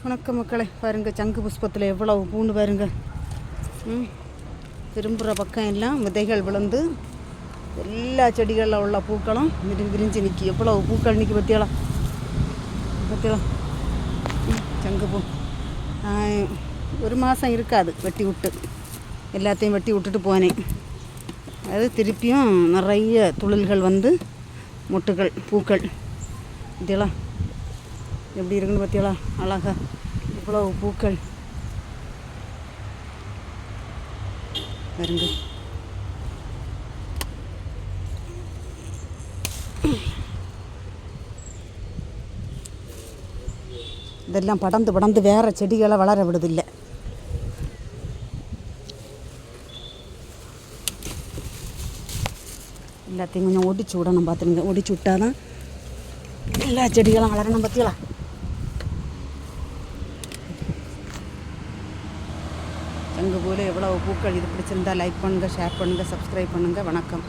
வணக்கம் மக்களே, பாருங்கள் சங்கு புஷ்பத்தில் எவ்வளவு பூண்டு பாருங்கள். திரும்புகிற பக்கம் எல்லாம் விதைகள் விழுந்து எல்லா செடிகளில் உள்ள பூக்களும் விரிஞ்சு நிற்கி எவ்வளவு பூக்கள் நிற்கி பற்றியலாம் சங்கு பூ. ஒரு மாதம் இருக்காது வெட்டி விட்டு, எல்லாத்தையும் வெட்டி விட்டுட்டு போனேன். அது திருப்பியும் நிறைய துளிர்கள் வந்து மொட்டுகள் பூக்கள் இதெல்லாம் எப்படி இருக்குன்னு பார்த்தியலாம். அழகா இவ்வளவு பூக்கள் பாருங்க. இதெல்லாம் படந்து படந்து வேறு செடிகளை வளர விடுதில்லை. எல்லாத்தையும் கொஞ்சம் ஒடிச்சு விடணும். பார்த்துருங்க, ஒடிச்சு விட்டா தான் எல்லா செடிகளும் வளரணும். பார்த்திங்களா? சங்கு போல எவ்வளோ பூக்கள். இது பிடிச்சிருந்தால் லைக் பண்ணுங்கள், ஷேர் பண்ணுங்கள், சப்ஸ்கிரைப் பண்ணுங்கள். வணக்கம்.